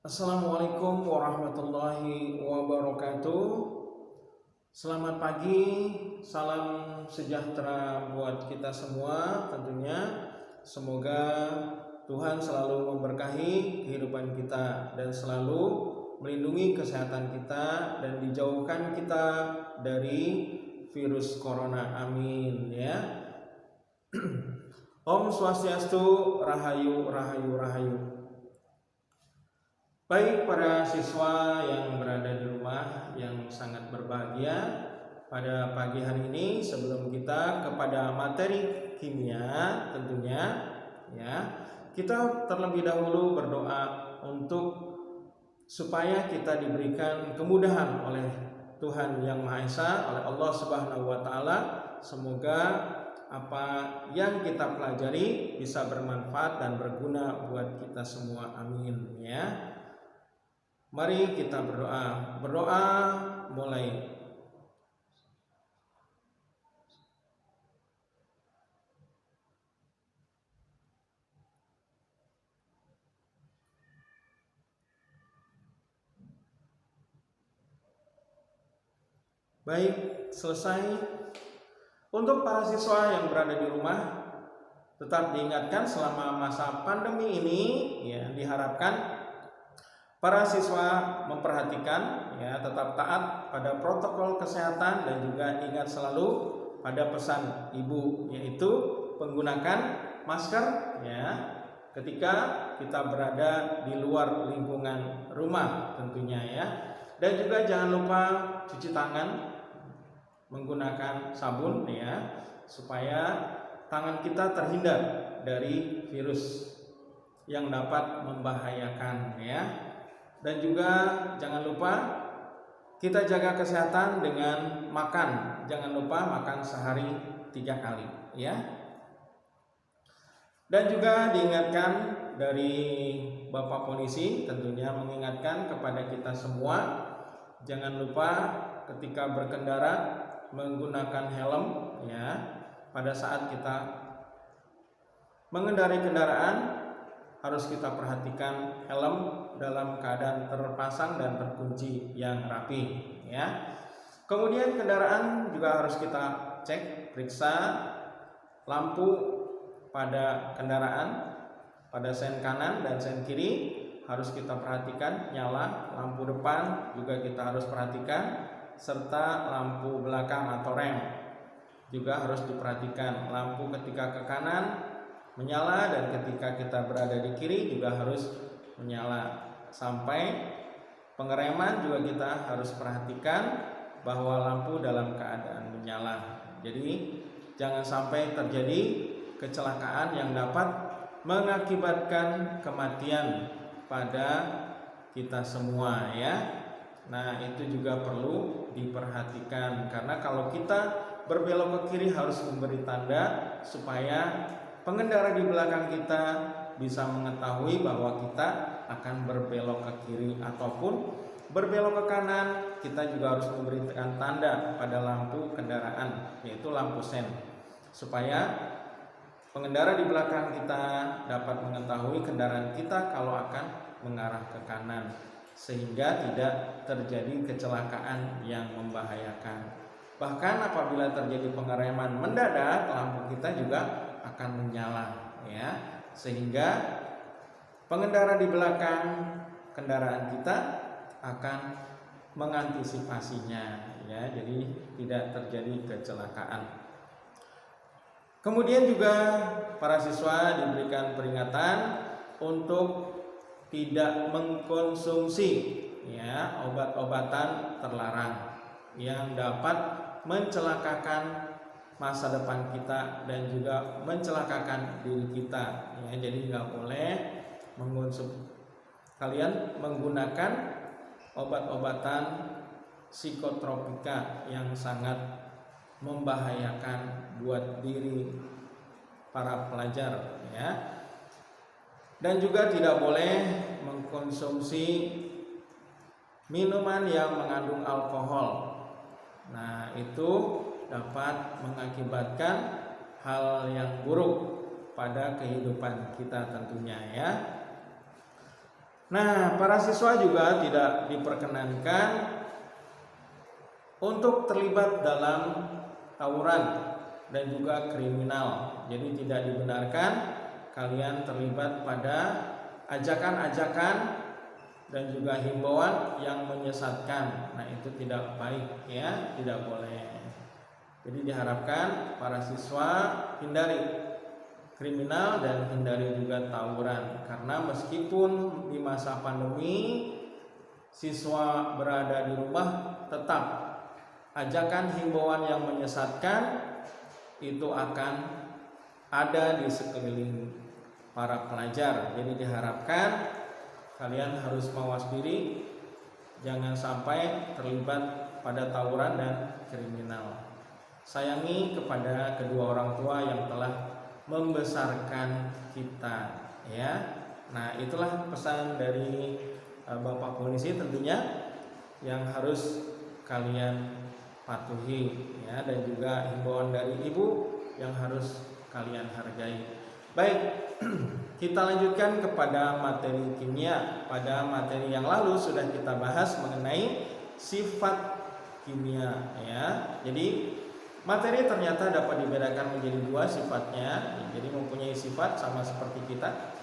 Assalamualaikum warahmatullahi wabarakatuh. Selamat pagi, salam sejahtera buat kita semua tentunya. Semoga Tuhan selalu memberkahi kehidupan kita dan selalu melindungi kesehatan kita dan dijauhkan kita dari virus corona. Amin ya. Om Swastiastu, Rahayu, Rahayu, Rahayu. Baik para siswa yang berada di rumah yang sangat berbahagia, pada pagi hari ini sebelum kita kepada materi kimia tentunya ya, kita terlebih dahulu berdoa untuk supaya kita diberikan kemudahan oleh Tuhan Yang Maha Esa, oleh Allah Subhanahu wa taala. Semoga apa yang kita pelajari bisa bermanfaat dan berguna buat kita semua. Amin ya. Mari kita berdoa. Berdoa mulai. Baik, selesai. Untuk para siswa yang berada di rumah, tetap diingatkan selama masa pandemi ini ya, diharapkan para siswa memperhatikan ya, tetap taat pada protokol kesehatan dan juga ingat selalu pada pesan ibu, yaitu menggunakan masker ya ketika kita berada di luar lingkungan rumah tentunya ya. Dan juga jangan lupa cuci tangan menggunakan sabun ya, supaya tangan kita terhindar dari virus yang dapat membahayakan ya. Dan juga jangan lupa kita jaga kesehatan dengan makan. Jangan lupa makan sehari 3 kali ya. Dan juga diingatkan dari Bapak Polisi tentunya mengingatkan kepada kita semua, jangan lupa ketika berkendara menggunakan helm ya. Pada saat kita mengendarai kendaraan harus kita perhatikan helm dalam keadaan terpasang dan terkunci yang rapi ya. Kemudian kendaraan juga harus kita cek, periksa lampu pada kendaraan, pada sen kanan dan sen kiri harus kita perhatikan nyala, lampu depan juga kita harus perhatikan, serta lampu belakang atau rem juga harus diperhatikan. Lampu ketika ke kanan menyala dan ketika kita berada di kiri juga harus menyala. Sampai pengereman juga kita harus perhatikan bahwa lampu dalam keadaan menyala. Jadi jangan sampai terjadi kecelakaan yang dapat mengakibatkan kematian pada kita semua ya. Nah, itu juga perlu diperhatikan, karena kalau kita berbelok ke kiri harus memberi tanda supaya pengendara di belakang kita bisa mengetahui bahwa kita akan berbelok ke kiri ataupun berbelok ke kanan. Kita juga harus memberikan tanda pada lampu kendaraan, yaitu lampu sen, supaya pengendara di belakang kita dapat mengetahui kendaraan kita kalau akan mengarah ke kanan, sehingga tidak terjadi kecelakaan yang membahayakan. Bahkan apabila terjadi pengereman mendadak, lampu kita juga akan menyala ya, sehingga pengendara di belakang kendaraan kita akan mengantisipasinya ya, jadi tidak terjadi kecelakaan. Kemudian juga para siswa diberikan peringatan untuk tidak mengkonsumsi ya obat-obatan terlarang yang dapat mencelakakan masa depan kita dan juga mencelakakan diri kita ya. Jadi nggak boleh mengonsumsi, kalian menggunakan obat-obatan psikotropika yang sangat membahayakan buat diri para pelajar ya. Dan juga tidak boleh mengkonsumsi minuman yang mengandung alkohol. Nah, itu dapat mengakibatkan hal yang buruk pada kehidupan kita tentunya ya. Nah, para siswa juga tidak diperkenankan untuk terlibat dalam tawuran dan juga kriminal. Jadi tidak dibenarkan kalian terlibat pada ajakan-ajakan dan juga himbauan yang menyesatkan. Nah, itu tidak baik ya, tidak boleh. Jadi diharapkan para siswa hindari kriminal dan hindari juga tawuran, karena meskipun di masa pandemi siswa berada di rumah, tetap ajakan himbauan yang menyesatkan itu akan ada di sekeliling para pelajar. Jadi diharapkan kalian harus mawas diri, jangan sampai terlibat pada tawuran dan kriminal. Sayangi kepada kedua orang tua yang telah membesarkan kita ya. Nah, itulah pesan dari Bapak Polisi tentunya yang harus kalian patuhi ya, dan juga himbauan dari Ibu yang harus kalian hargai. Baik, kita lanjutkan kepada materi kimia. Pada materi yang lalu sudah kita bahas mengenai sifat kimia ya. Jadi materi ternyata dapat dibedakan menjadi dua sifatnya. Jadi mempunyai sifat sama seperti kita.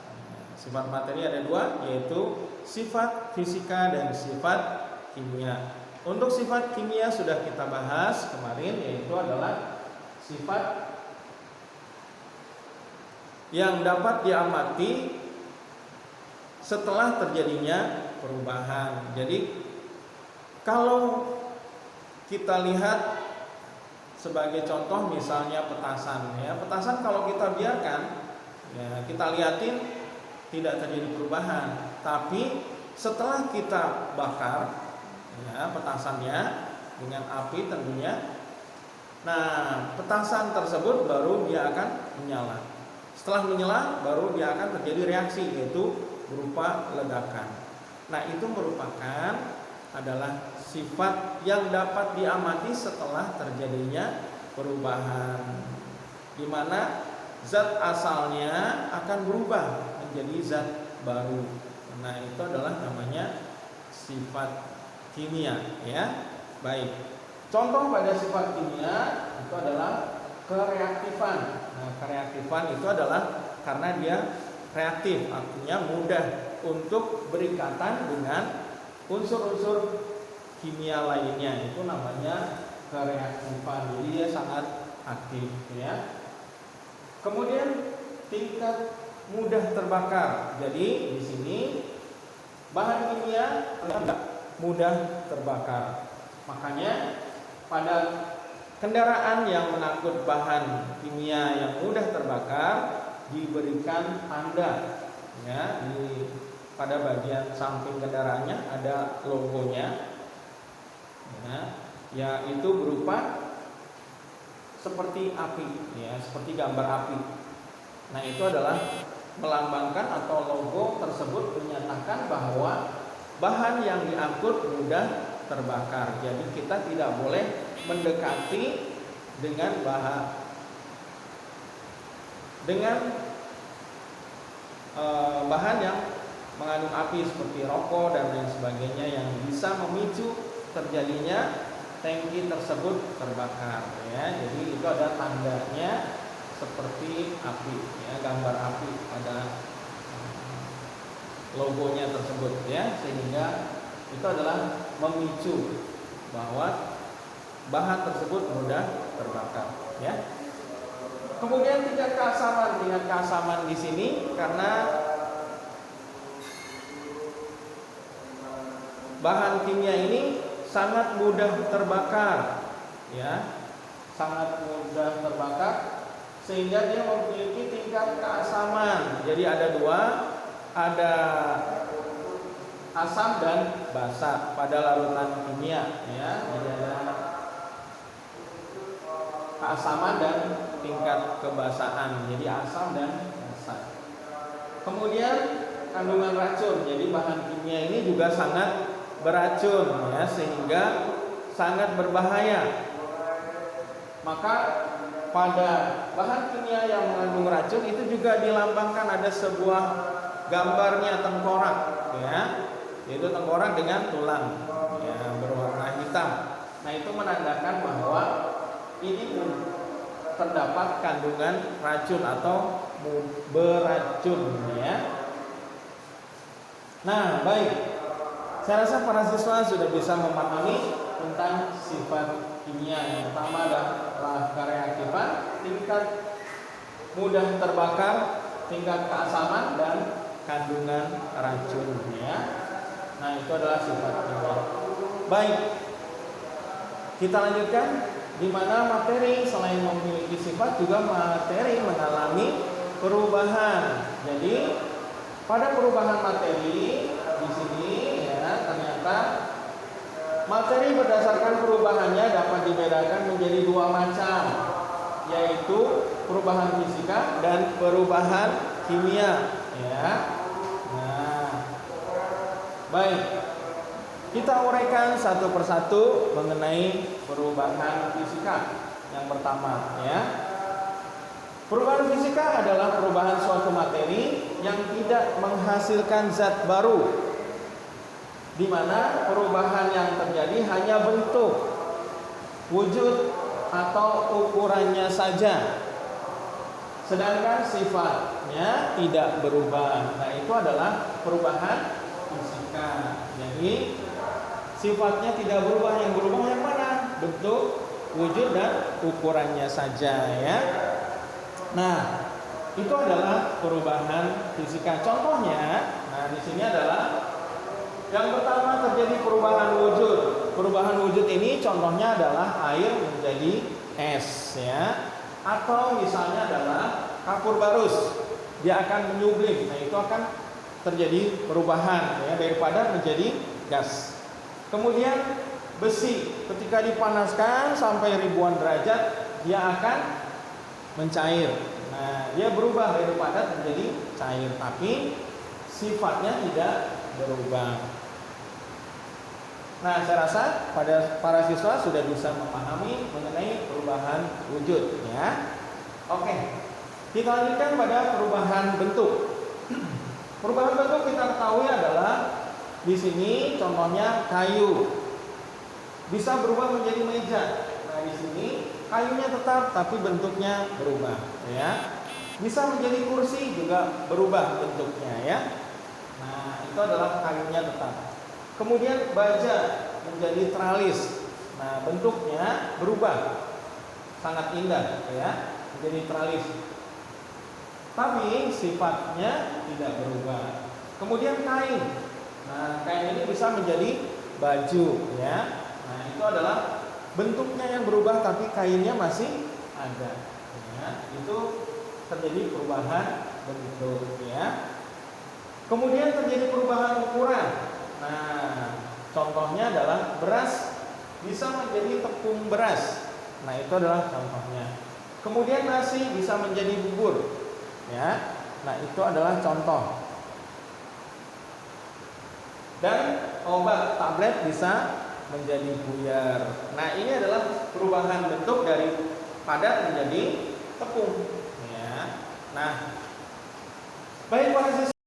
Sifat materi ada dua, yaitu sifat fisika dan sifat kimia. Untuk sifat kimia sudah kita bahas kemarin, yaitu adalah sifat yang dapat diamati setelah terjadinya perubahan. Jadi kalau kita lihat sebagai contoh misalnya petasan ya. Petasan kalau kita biarkan ya, kita lihatin tidak terjadi perubahan. Tapi setelah kita bakar ya petasannya dengan api tentunya, nah petasan tersebut baru dia akan menyala. Setelah menyala baru dia akan terjadi reaksi, yaitu berupa ledakan. Nah, itu merupakan adalah sifat yang dapat diamati setelah terjadinya perubahan, di mana zat asalnya akan berubah menjadi zat baru. Nah, itu adalah namanya sifat kimia ya. Baik. Contoh pada sifat kimia itu adalah kereaktifan. Nah, kereaktifan itu adalah karena dia reaktif, artinya mudah untuk berikatan dengan unsur-unsur kimia lainnya, itu namanya kereaktifan. Jadi dia sangat aktif ya. Kemudian tingkat mudah terbakar. Jadi di sini bahan kimia mudah terbakar. Makanya pada kendaraan yang mengangkut bahan kimia yang mudah terbakar diberikan tanda ya, pada bagian samping kendaraannya ada logonya ya, yaitu berupa seperti api ya, seperti gambar api. Nah, itu adalah melambangkan atau logo tersebut menyatakan bahwa bahan yang diangkut mudah terbakar. Jadi kita tidak boleh mendekati dengan bahan yang mengandung api seperti rokok dan lain sebagainya yang bisa memicu terjadinya tangki tersebut terbakar ya. Jadi itu ada tandanya seperti api ya, gambar api pada logonya tersebut ya, sehingga itu adalah memicu bahwa bahan tersebut mudah terbakar ya. Kemudian tingkat keasaman di sini karena bahan kimia ini sangat mudah terbakar ya, sangat mudah terbakar sehingga dia memiliki tingkat keasaman. Jadi ada dua, ada asam dan basa pada larutan kimia ya. Jadi ada keasaman dan tingkat kebasahan. Jadi asam dan basa. Kemudian kandungan racun. Jadi bahan kimia ini juga sangat beracun ya, sehingga sangat berbahaya. Maka pada bahan kimia yang mengandung racun itu juga dilambangkan ada sebuah gambarnya tengkorak, ya, yaitu tengkorak dengan tulang, ya, berwarna hitam. Nah, itu menandakan bahwa ini terdapat kandungan racun atau beracun, ya. Nah, baik. Saya rasa para siswa sudah bisa memahami tentang sifat kimia. Yang pertama adalah kereaktifan, tingkat mudah terbakar, tingkat keasaman, dan kandungan racunnya. Nah, itu adalah sifat kimia. Baik, kita lanjutkan. Di mana materi selain memiliki sifat juga materi mengalami perubahan. Jadi pada perubahan materi di sini, ya, ternyata materi berdasarkan perubahannya dapat dibedakan menjadi dua macam, yaitu perubahan fisika dan perubahan kimia, ya. Nah, baik, kita uraikan satu persatu mengenai perubahan fisika. Yang pertama, ya, perubahan fisika adalah perubahan suatu materi yang tidak menghasilkan zat baru, di mana perubahan yang terjadi hanya bentuk, wujud, atau ukurannya saja, sedangkan sifatnya tidak berubah. Nah, itu adalah perubahan fisika. Jadi sifatnya tidak berubah, yang berubah yang mana? Bentuk, wujud, dan ukurannya saja, ya. Nah, itu adalah perubahan fisika. Contohnya, nah di sini adalah yang pertama terjadi perubahan wujud. Perubahan wujud ini contohnya adalah air menjadi es, ya. Atau misalnya adalah kapur barus, dia akan menyublim. Nah, itu akan terjadi perubahan, ya, daripada menjadi gas. Kemudian besi ketika dipanaskan sampai ribuan derajat dia akan mencair. Nah, dia berubah daripada menjadi cair, tapi sifatnya tidak berubah. Nah, saya rasa pada para siswa sudah bisa memahami mengenai perubahan wujud, ya. Oke, kita lanjutkan pada perubahan bentuk. Perubahan bentuk kita ketahui adalah di sini contohnya kayu bisa berubah menjadi meja. Nah, di sini kayunya tetap tapi bentuknya berubah, ya. Bisa menjadi kursi juga berubah bentuknya, ya. Nah, itu adalah kayunya tetap. Kemudian baja menjadi teralis. Nah, bentuknya berubah, sangat indah, ya, menjadi teralis. Tapi sifatnya tidak berubah. Kemudian kain. Nah, kain ini bisa menjadi baju, ya. Nah, itu adalah bentuknya yang berubah tapi kainnya masih ada, ya. Itu terjadi perubahan bentuk, ya. Kemudian terjadi perubahan ukuran. Nah, contohnya adalah beras bisa menjadi tepung beras. Nah, itu adalah contohnya. Kemudian nasi bisa menjadi bubur, ya. Nah, itu adalah contoh. Dan obat tablet bisa menjadi buyar. Nah, ini adalah perubahan bentuk dari padat menjadi tepung, ya. Nah, baik para siswa.